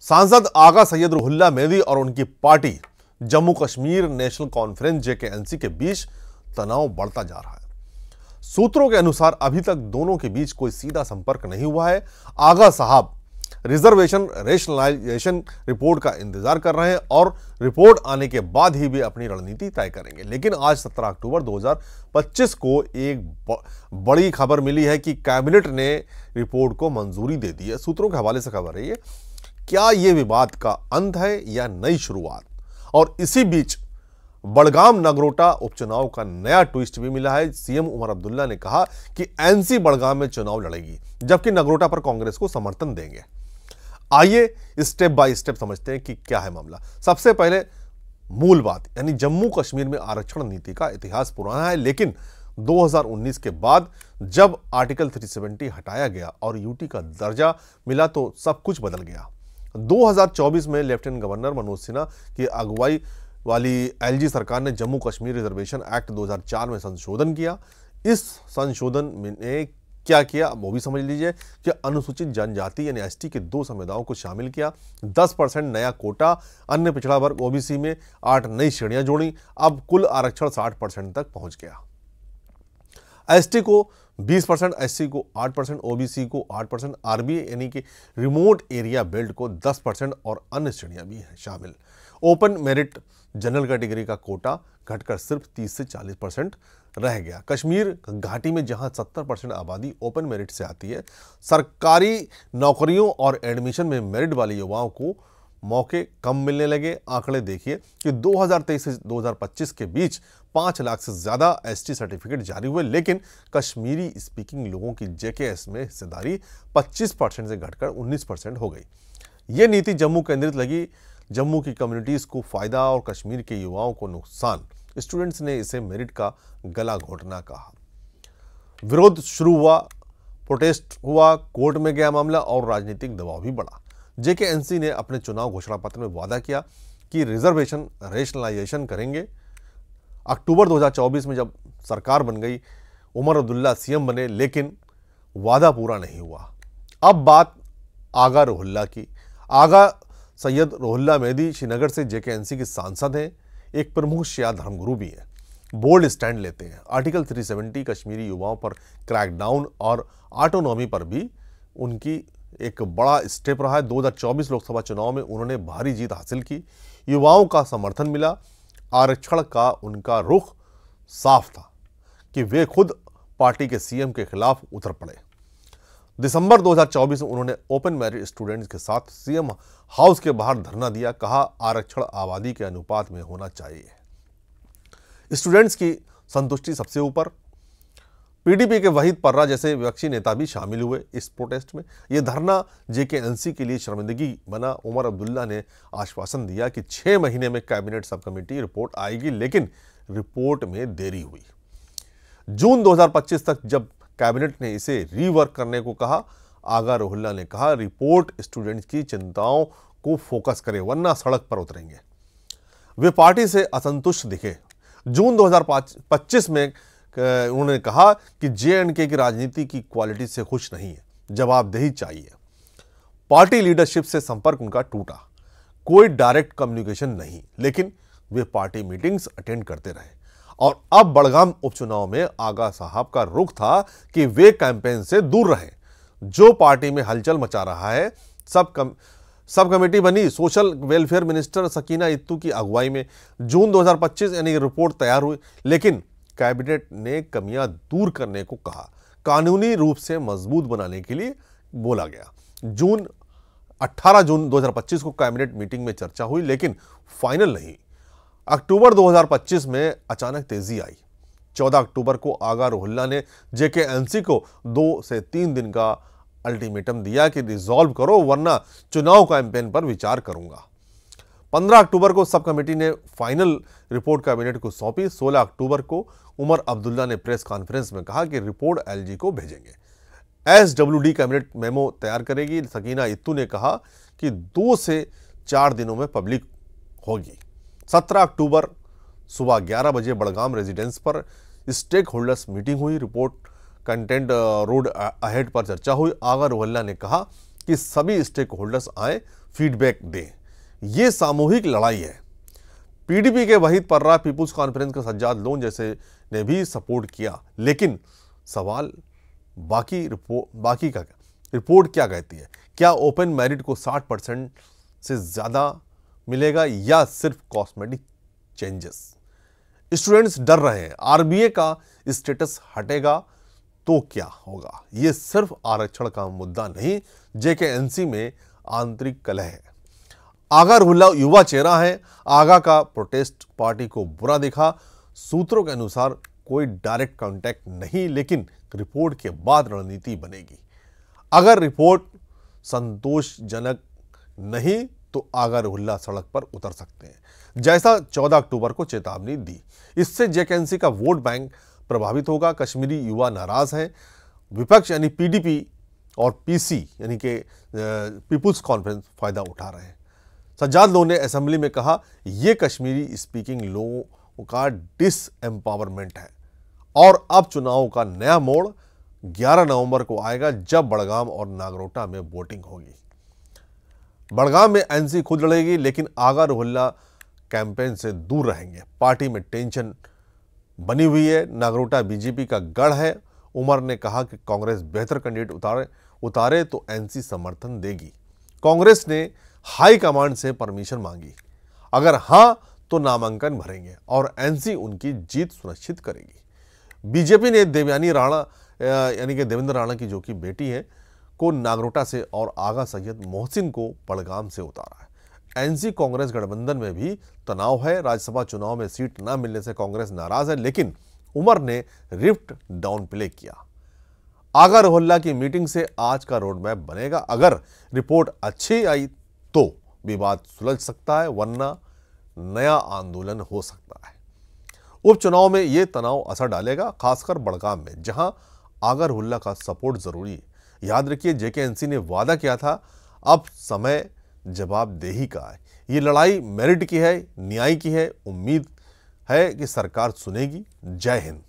सांसद आगा सैयद रुहुल्ला मेहदी और उनकी party Jammu Kashmir national conference JKNC के बीच तनाव बढ़ता जा रहा है। सूत्रों के अनुसार अभी तक दोनों के बीच कोई सीधा संपर्क नहीं हुआ है। आगा साहब रिजर्वेशन रेशनलाइजेशन रिपोर्ट का इंतजार कर रहे हैं और रिपोर्ट आने के बाद ही वे अपनी रणनीति तय करेंगे। लेकिन आज 17 अक्टूबर 2025 को एक बड़ी खबर मिली है कि कैबिनेट ने रिपोर्ट को मंजूरी दे दी है। सूत्रों के हवाले से खबर है ये, क्या यह विवाद का अंत है या नई शुरुआत? और इसी बीच बड़गाम नगरोटा उपचुनाव का नया ट्विस्ट भी मिला है। सीएम उमर अब्दुल्ला ने कहा कि एनसी बड़गाम में चुनाव लड़ेगी, जबकि नगरोटा पर कांग्रेस को समर्थन देंगे। आइए स्टेप बाय स्टेप समझते हैं कि क्या है मामला। सबसे पहले मूल बात, यानी जम्मू कश्मीर में आरक्षण नीति का इतिहास पुराना है, लेकिन 2019 के बाद जब आर्टिकल 370 हटाया गया और यूटी का दर्जा मिला तो सब कुछ बदल गया। 2024 में लेफ्टिनेंट गवर्नर मनोज सिन्हा की अगुवाई वाली एलजी सरकार ने जम्मू कश्मीर रिजर्वेशन एक्ट 2004 में संशोधन किया। इस संशोधन ने क्या किया वो भी समझ लीजिए कि अनुसूचित जनजाति यानी एसटी के 2 समुदायों को शामिल किया, 10% नया कोटा, अन्य पिछड़ा वर्ग ओबीसी में 8 नई श्रेणियां जोड़ी। अब कुल आरक्षण 60% तक पहुंच गया। एसटी को 20%, एससी को 8%, ओबीसी को 8%, आरबी यानी कि रिमोट एरिया बेल्ट को 10% और अन्य श्रेणियां भी हैं शामिल। ओपन मेरिट जनरल कैटेगरी का कोटा घटकर सिर्फ 30 से 40% रह गया। कश्मीर घाटी में जहां 70% आबादी ओपन मेरिट से आती है, सरकारी नौकरियों और एडमिशन में मेरिट वाले युवाओं को मौके कम मिलने लगे। आंकड़े देखिए कि 2023 से 2025 के बीच 5 लाख से ज्यादा एसटी सर्टिफिकेट जारी हुए, लेकिन कश्मीरी स्पीकिंग लोगों की जेकेएस में हिस्सेदारी 25% से घटकर 19% हो गई। ये नीति जम्मू केंद्रित लगी, जम्मू की कम्युनिटीज को फायदा और कश्मीर के युवाओं को नुकसान। स्टूडेंट्स ने इसे मेरिट का गला घोटना कहा। विरोध शुरू हुआ, प्रोटेस्ट हुआ, कोर्ट में गया मामला और राजनीतिक दबाव भी बढ़ा। जेकेएनसी ने अपने चुनाव घोषणा पत्र में वादा किया कि रिजर्वेशन रेशनलाइजेशन करेंगे। अक्टूबर 2024 में जब सरकार बन गई, उमर अब्दुल्ला सीएम बने, लेकिन वादा पूरा नहीं हुआ। अब बात आगा रुहुल्ला की। आगा सैयद रुहुल्ला मेहदी श्रीनगर से जेकेएनसी के सांसद हैं, एक प्रमुख शिया धर्मगुरु भी हैं, बोल्ड स्टैंड लेते हैं। आर्टिकल 370 कश्मीरी युवाओं पर क्रैकडाउन और ऑटोनॉमी पर भी उनकी एक बड़ा स्टेप रहा है। 2024 लोकसभा चुनाव में उन्होंने भारी जीत हासिल की, युवाओं का समर्थन मिला। आरक्षण का उनका रुख साफ था कि वे खुद पार्टी के सीएम के खिलाफ उतर पड़े। दिसंबर 2024 में उन्होंने ओपन मेरिट स्टूडेंट्स के साथ सीएम हाउस के बाहर धरना दिया, कहा आरक्षण आबादी के अनुपात में होना चाहिए। स्टूडेंट्स की संतुष्टि सबसे ऊपर। पीडीपी के वहीद पर्रा जैसे विपक्षी नेता भी शामिल हुए इस प्रोटेस्ट में। यह धरना जेकेएनसी के लिए शर्मिंदगी बना। उमर अब्दुल्ला ने आश्वासन दिया कि 6 महीने में कैबिनेट सब कमेटी रिपोर्ट आएगी, लेकिन रिपोर्ट में देरी हुई। जून 2025 तक जब कैबिनेट ने इसे रीवर्क करने को कहा, आगा रुहुल्ला ने कहा रिपोर्ट स्टूडेंट्स की चिंताओं को फोकस करे, वरना सड़क पर उतरेंगे। वे पार्टी से असंतुष्ट दिखे। जून 2025 में उन्होंने कहा कि जे&के की राजनीति की क्वालिटी से खुश नहीं है, जवाबदेही चाहिए। पार्टी लीडरशिप से संपर्क उनका टूटा, कोई डायरेक्ट कम्युनिकेशन नहीं, लेकिन वे पार्टी मीटिंग्स अटेंड करते रहे। और अब बड़गाम उपचुनाव में आगा साहब का रुख था कि वे कैंपेन से दूर रहें। जो पार्टी में हलचल मचा रहा है, सब कमेटी बनी सोशल वेलफेयर मिनिस्टर सकीना इत्तू की अगुवाई में। जून 2025 यानी रिपोर्ट तैयार हुई, लेकिन कैबिनेट ने कमियां दूर करने को कहा, कानूनी रूप से मजबूत बनाने के लिए बोला गया। 18 जून 2025 को कैबिनेट मीटिंग में चर्चा हुई, लेकिन फाइनल नहीं। अक्टूबर 2025 में अचानक तेजी आई। 14 अक्टूबर को आगा रुहुल्ला ने जेकेएनसी को 2 से 3 दिन का अल्टीमेटम दिया कि रिजॉल्व करो, वरना चुनाव कैंपेन पर विचार करूंगा। 15 अक्टूबर को सब कमेटी ने फाइनल रिपोर्ट कैबिनेट को सौंपी। 16 अक्टूबर को उमर अब्दुल्ला ने प्रेस कॉन्फ्रेंस में कहा कि रिपोर्ट एलजी को भेजेंगे। एसडब्ल्यूडी कैबिनेट मेमो तैयार करेगी। सकीना इत्तू ने कहा कि 2 से 4 दिनों में पब्लिक होगी। 17 अक्टूबर सुबह 11 बजे बड़गाम रेजिडेंस पर स्टेक होल्डर्स मीटिंग हुई। रिपोर्ट कंटेंट रोड अहेड पर चर्चा हुई। आगा रुहुल्ला ने कहा कि सभी स्टेक होल्डर्स आए, फीडबैक दें। ये सामूहिक लड़ाई है। पीडीपी के वहीद पर्रा, पीपुल्स कॉन्फ्रेंस के सज्जाद लोन जैसे ने भी सपोर्ट किया, लेकिन सवाल बाकी का रिपोर्ट क्या कहती है? क्या ओपन मेरिट को 60% से ज़्यादा मिलेगा या सिर्फ कॉस्मेटिक चेंजेस? स्टूडेंट्स डर रहे हैं, आरबीए का स्टेटस हटेगा तो क्या होगा? ये सिर्फ आरक्षण का मुद्दा नहीं, जेकेएनसी में आंतरिक कलह है। आगा रुल्ला युवा चेहरा है। आगा का प्रोटेस्ट पार्टी को बुरा दिखा। सूत्रों के अनुसार कोई डायरेक्ट कांटेक्ट नहीं, लेकिन रिपोर्ट के बाद रणनीति बनेगी। अगर रिपोर्ट संतोषजनक नहीं तो आगा रुल्ला सड़क पर उतर सकते हैं, जैसा 14 अक्टूबर को चेतावनी दी। इससे जेकेएनसी का वोट बैंक प्रभावित होगा। कश्मीरी युवा नाराज हैं। विपक्ष यानी पीडीपी और पीसी यानी कि पीपुल्स कॉन्फ्रेंस फायदा उठा रहे हैं। सज्जाद लोन ने असेंबली में कहा, यह कश्मीरी स्पीकिंग लोगों का डिसएम्पावरमेंट है और अब चुनाव का नया मोड़ 11 नवंबर को आएगा, जब बड़गाम और नागरोटा में वोटिंग होगी। बड़गाम में एनसी खुद लड़ेगी, लेकिन आगा रुल्ला कैंपेन से दूर रहेंगे। पार्टी में टेंशन बनी हुई है। नागरोटा बीजेपी का गढ़ है। उमर ने कहा कि कांग्रेस बेहतर कैंडिडेट उतारे तो एनसी समर्थन देगी। कांग्रेस ने हाई कमांड से परमिशन मांगी। अगर हां तो नामांकन भरेंगे और एनसी उनकी जीत सुनिश्चित करेगी। बीजेपी ने देवयानी राणा यानी कि देवेंद्र राणा की जो कि बेटी है को नागरोटा से और आगा सैयद मोहसिन को बड़गाम से उतारा है। एनसी कांग्रेस गठबंधन में भी तनाव है। राज्यसभा चुनाव में सीट न मिलने से कांग्रेस नाराज है, लेकिन उमर ने रिफ्ट डाउन प्ले किया। आगा रुल्ला की मीटिंग से आज का रोड मैप बनेगा। अगर रिपोर्ट अच्छी आई तो विवाद सुलझ सकता है, वरना नया आंदोलन हो सकता है। उपचुनाव में यह तनाव असर डालेगा, खासकर बड़गाम में, जहां आगा रुल्ला का सपोर्ट जरूरी है। याद रखिए, जेकेएनसी ने वादा किया था, अब समय जवाबदेही का है। ये लड़ाई मेरिट की है, न्याय की है। उम्मीद है कि सरकार सुनेगी। जय हिंद।